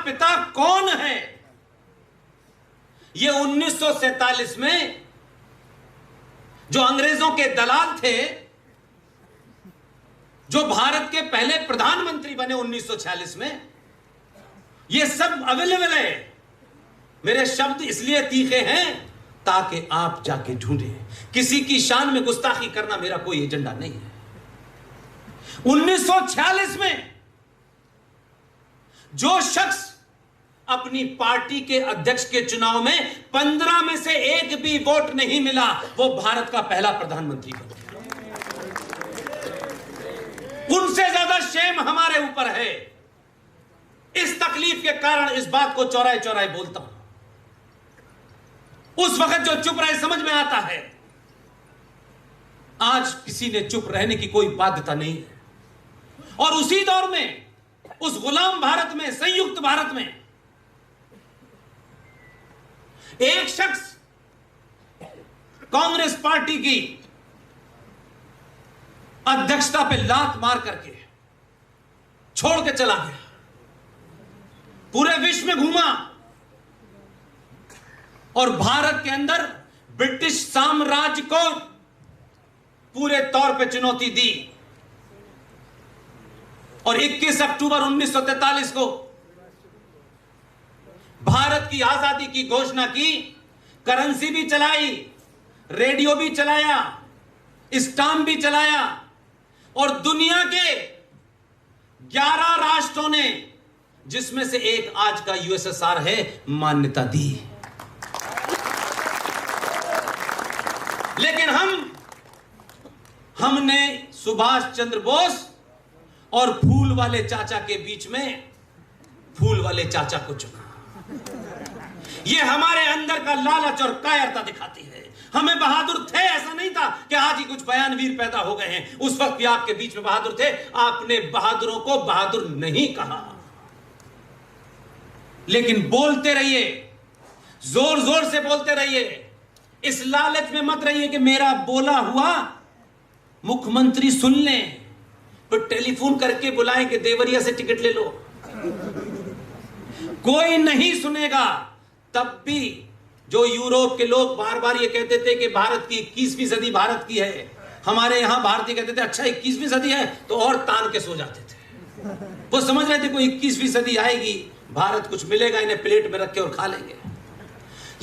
पिता कौन है, यह 1947 में जो अंग्रेजों के दलाल थे, जो भारत के पहले प्रधानमंत्री बने 1946 में, यह सब अवेलेबल है। मेरे शब्द इसलिए तीखे हैं ताकि आप जाके ढूंढें। किसी की शान में गुस्ताखी करना मेरा कोई एजेंडा नहीं है। 1946 में जो शख्स अपनी पार्टी के अध्यक्ष के चुनाव में 15 में से एक भी वोट नहीं मिला, वो भारत का पहला प्रधानमंत्री बन गया। उनसे ज्यादा शेम हमारे ऊपर है। इस तकलीफ के कारण इस बात को चौराहे चौराहे बोलता हूं। उस वक्त जो चुप रहे समझ में आता है, आज किसी ने चुप रहने की कोई बाध्यता नहीं है। और उसी दौर में, उस गुलाम भारत में, संयुक्त भारत में, एक शख्स कांग्रेस पार्टी की अध्यक्षता पे लात मार करके छोड़ के चला गया, पूरे विश्व में घूमा और भारत के अंदर ब्रिटिश साम्राज्य को पूरे तौर पे चुनौती दी। और 21 अक्टूबर 1943 को भारत की आजादी की घोषणा की। करेंसी भी चलाई, रेडियो भी चलाया, स्टाम्प भी चलाया और दुनिया के 11 राष्ट्रों ने, जिसमें से एक आज का यूएसएसआर है, मान्यता दी। लेकिन हमने सुभाष चंद्र बोस और फूल वाले चाचा के बीच में फूल वाले चाचा को चुना। यह हमारे अंदर का लालच और कायरता दिखाती है। हमें बहादुर थे, ऐसा नहीं था कि आज ही कुछ बयानवीर पैदा हो गए हैं। उस वक्त भी आपके बीच में बहादुर थे। आपने बहादुरों को बहादुर नहीं कहा। लेकिन बोलते रहिए, जोर जोर से बोलते रहिए। इस लालच में मत रहिए कि मेरा बोला हुआ मुख्यमंत्री सुन लें, तो टेलीफोन करके बुलाएं कि देवरिया से टिकट ले लो। कोई नहीं सुनेगा। तब भी जो यूरोप के लोग बार बार ये कहते थे कि भारत की 21वीं सदी भारत की है, हमारे यहां भारतीय कहते थे अच्छा 21वीं सदी है, तो और तान के सो जाते थे। वो समझ रहे थे कोई 21वीं सदी आएगी, भारत कुछ मिलेगा, इन्हें प्लेट में रख के और खा लेंगे।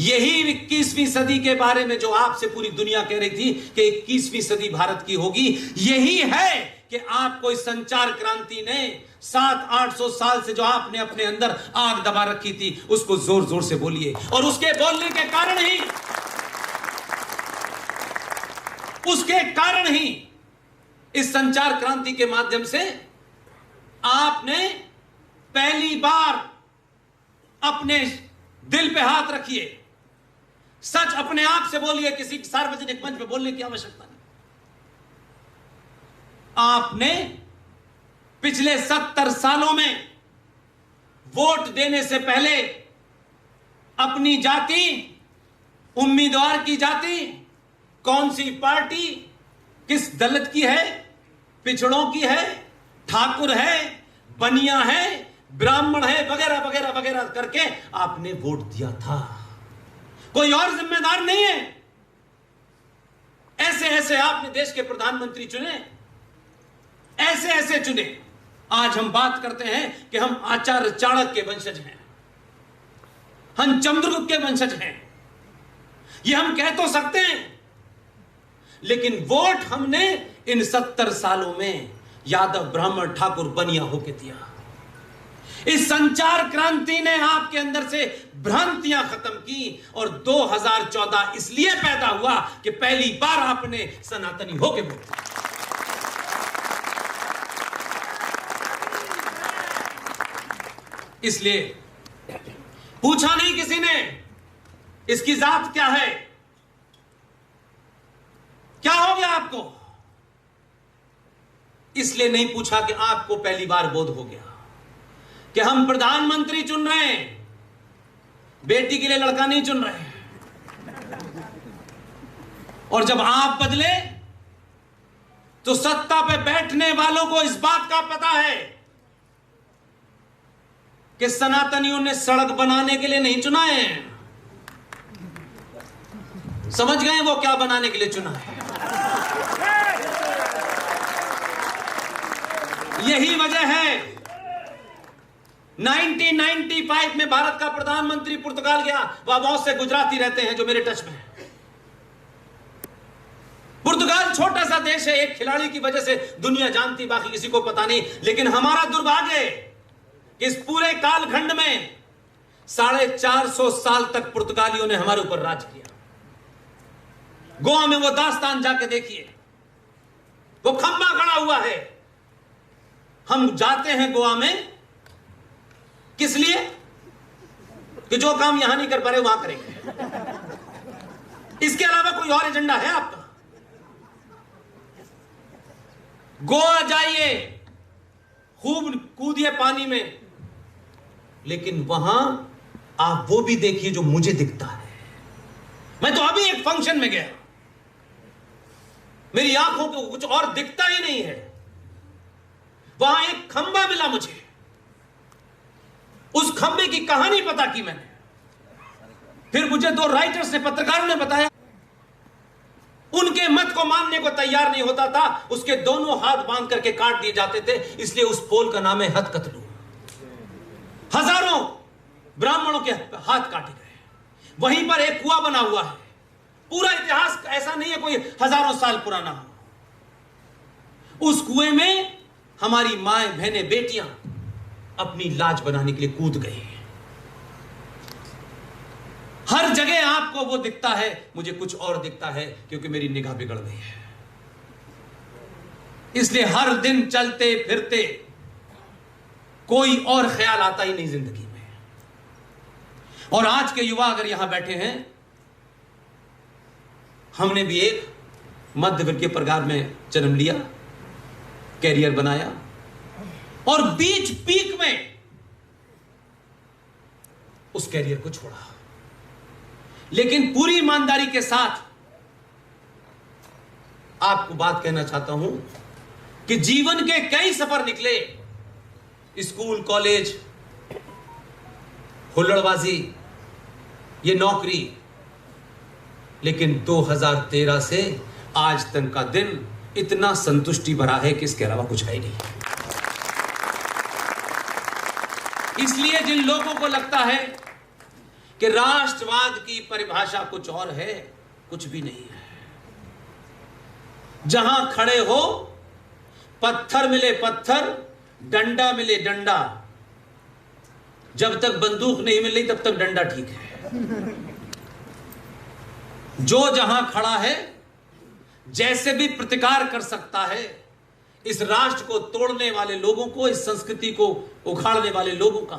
यही 21वीं सदी के बारे में जो आपसे पूरी दुनिया कह रही थी कि 21वीं सदी भारत की होगी, यही है कि आपको इस संचार क्रांति ने 700-800 साल से जो आपने अपने अंदर आग दबा रखी थी, उसको जोर जोर से बोलिए। और उसके बोलने के कारण ही इस संचार क्रांति के माध्यम से आपने पहली बार अपने दिल पे हाथ रखिए। सच अपने आप से बोलिए, किसी सार्वजनिक मंच पे बोलने की आवश्यकता नहीं। आपने पिछले 70 सालों में वोट देने से पहले अपनी जाति, उम्मीदवार की जाति, कौन सी पार्टी, किस दलित की है, पिछड़ों की है, ठाकुर है, बनिया है, ब्राह्मण है, वगैरह वगैरह वगैरह करके आपने वोट दिया था। कोई और जिम्मेदार नहीं है। ऐसे ऐसे आपने देश के प्रधानमंत्री चुने, ऐसे ऐसे चुने। आज हम बात करते हैं कि हम आचार्य चाणक्य के वंशज हैं, हम चंद्रगुप्त के वंशज हैं। ये हम कह तो सकते हैं, लेकिन वोट हमने इन 70 सालों में यादव, ब्राह्मण, ठाकुर, बनिया होके दिया। इस संचार क्रांति ने आपके अंदर से भ्रांतियां खत्म की और 2014 इसलिए पैदा हुआ कि पहली बार आपने सनातनी होके वोट दिया। इसलिए पूछा नहीं किसी ने इसकी जात क्या है, क्या हो गया आपको, इसलिए नहीं पूछा कि आपको पहली बार बोध हो गया कि हम प्रधानमंत्री चुन रहे हैं, बेटी के लिए लड़का नहीं चुन रहे हैं। और जब आप बदले तो सत्ता पे बैठने वालों को इस बात का पता है कि सनातनियों ने सड़क बनाने के लिए नहीं चुना है। समझ गए वो क्या बनाने के लिए चुना है? यही वजह है 1995 में भारत का प्रधानमंत्री पुर्तगाल गया। वहां बहुत से गुजराती रहते हैं जो मेरे टच में हैं। पुर्तगाल छोटा सा देश है, एक खिलाड़ी की वजह से दुनिया जानती, बाकी किसी को पता नहीं। लेकिन हमारा दुर्भाग्य है कि इस पूरे कालखंड में 450 साल तक पुर्तगालियों ने हमारे ऊपर राज किया। गोवा में वो दास्तान जाके देखिए, वो खंबा खड़ा हुआ है। हम जाते हैं गोवा में किस लिए? कि जो काम यहां नहीं कर पा रहे वहां करेंगे। इसके अलावा कोई और एजेंडा है आपका? गोवा जाइए, खूब कूदिए पानी में, लेकिन वहां आप वो भी देखिए जो मुझे दिखता है। मैं तो अभी एक फंक्शन में गया, मेरी आंखों को कुछ और दिखता ही नहीं है। वहां एक खंबा मिला मुझे, उस खंबे की कहानी पता की मैंने। फिर मुझे दो राइटर्स ने, पत्रकारों ने बताया, उनके मत को मानने को तैयार नहीं होता था, उसके दोनों हाथ बांध करके काट दिए जाते थे, इसलिए उस पोल का नाम है हथकतलू। हजारों ब्राह्मणों के हाथ काटे गए। वहीं पर एक कुआं बना हुआ है। पूरा इतिहास ऐसा नहीं है कोई हजारों साल पुराना हो। उस कुएं में हमारी माएं, बहनें, बेटियां अपनी लाज बनाने के लिए कूद गई। हर जगह आपको वो दिखता है, मुझे कुछ और दिखता है, क्योंकि मेरी निगाह बिगड़ गई है। इसलिए हर दिन चलते फिरते कोई और ख्याल आता ही नहीं जिंदगी में। और आज के युवा अगर यहां बैठे हैं, हमने भी एक मध्य वर्गीय परिवार में जन्म लिया, कैरियर बनाया, और बीच पीक में उस कैरियर को छोड़ा। लेकिन पूरी ईमानदारी के साथ आपको बात कहना चाहता हूं कि जीवन के कई सफर निकले, स्कूल, कॉलेज, हुल्लड़बाजी, ये नौकरी, लेकिन 2013 से आज तक का दिन इतना संतुष्टि भरा है कि इसके अलावा कुछ है ही नहीं। इसलिए जिन लोगों को लगता है कि राष्ट्रवाद की परिभाषा कुछ और है, कुछ भी नहीं है। जहां खड़े हो, पत्थर मिले पत्थर, डंडा मिले डंडा। जब तक बंदूक नहीं मिल रही तब तक डंडा ठीक है। जो जहां खड़ा है, जैसे भी प्रतिकार कर सकता है, इस राष्ट्र को तोड़ने वाले लोगों को, इस संस्कृति को उखाड़ने वाले लोगों का,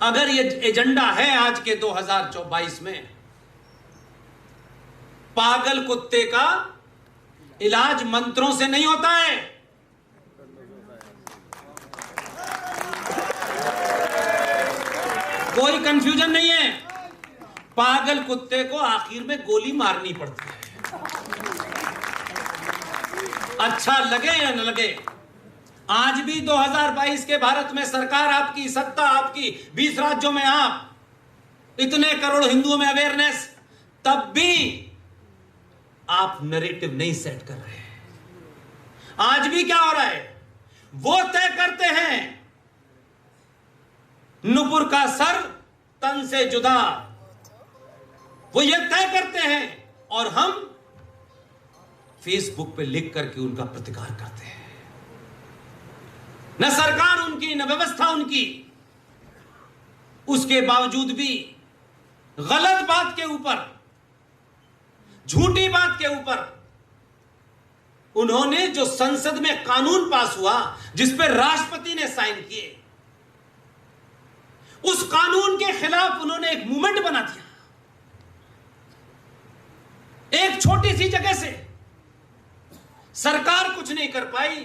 अगर ये एजेंडा है आज के 2022 में, पागल कुत्ते का इलाज मंत्रों से नहीं होता है। कोई कंफ्यूजन नहीं है। पागल कुत्ते को आखिर में गोली मारनी पड़ती है, अच्छा लगे या न लगे। आज भी 2022 के भारत में सरकार आपकी, सत्ता आपकी, 20 राज्यों में आप, इतने करोड़ हिंदुओं में अवेयरनेस, तब भी आप नैरेटिव नहीं सेट कर रहे। आज भी क्या हो रहा है? वो तय करते हैं नुपुर का सर तन से जुदा, वो ये तय करते हैं, और हम फेसबुक पे लिख करके उनका प्रतिकार करते हैं। न सरकार उनकी, न व्यवस्था उनकी, उसके बावजूद भी गलत बात के ऊपर, झूठी बात के ऊपर, उन्होंने जो संसद में कानून पास हुआ, जिस पर राष्ट्रपति ने साइन किए, उस कानून के खिलाफ उन्होंने एक मूवमेंट बना दिया। एक छोटी सी जगह से सरकार कुछ नहीं कर पाई,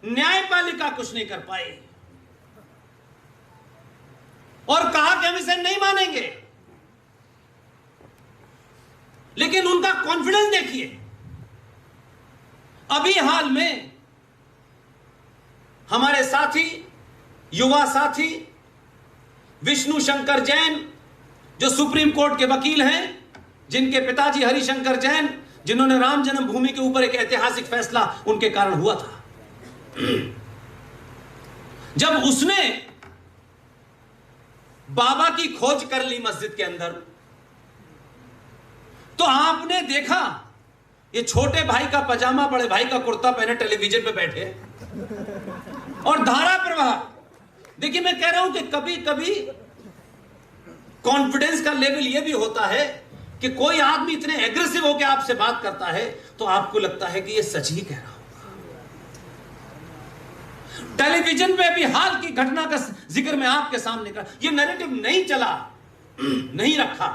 न्यायपालिका कुछ नहीं कर पाई, और कहा कि हम इसे नहीं मानेंगे। लेकिन उनका कॉन्फिडेंस देखिए। अभी हाल में हमारे साथी, युवा साथी, विष्णु शंकर जैन जो सुप्रीम कोर्ट के वकील हैं, जिनके पिताजी हरिशंकर जैन, जिन्होंने राम जन्मभूमि के ऊपर एक ऐतिहासिक फैसला उनके कारण हुआ था, जब उसने बाबा की खोज कर ली मस्जिद के अंदर, तो आपने देखा ये छोटे भाई का पजामा बड़े भाई का कुर्ता पहने टेलीविजन पे बैठे और धारा प्रवाह। देखिए मैं कह रहा हूं कि कभी कभी कॉन्फिडेंस का लेवल यह भी होता है कि कोई आदमी इतने एग्रेसिव होकर आपसे बात करता है तो आपको लगता है कि यह सच ही कह रहा होगा। टेलीविजन पे भी हाल की घटना का जिक्र मैं आपके सामने कर, यह नैरेटिव नहीं चला, नहीं रखा,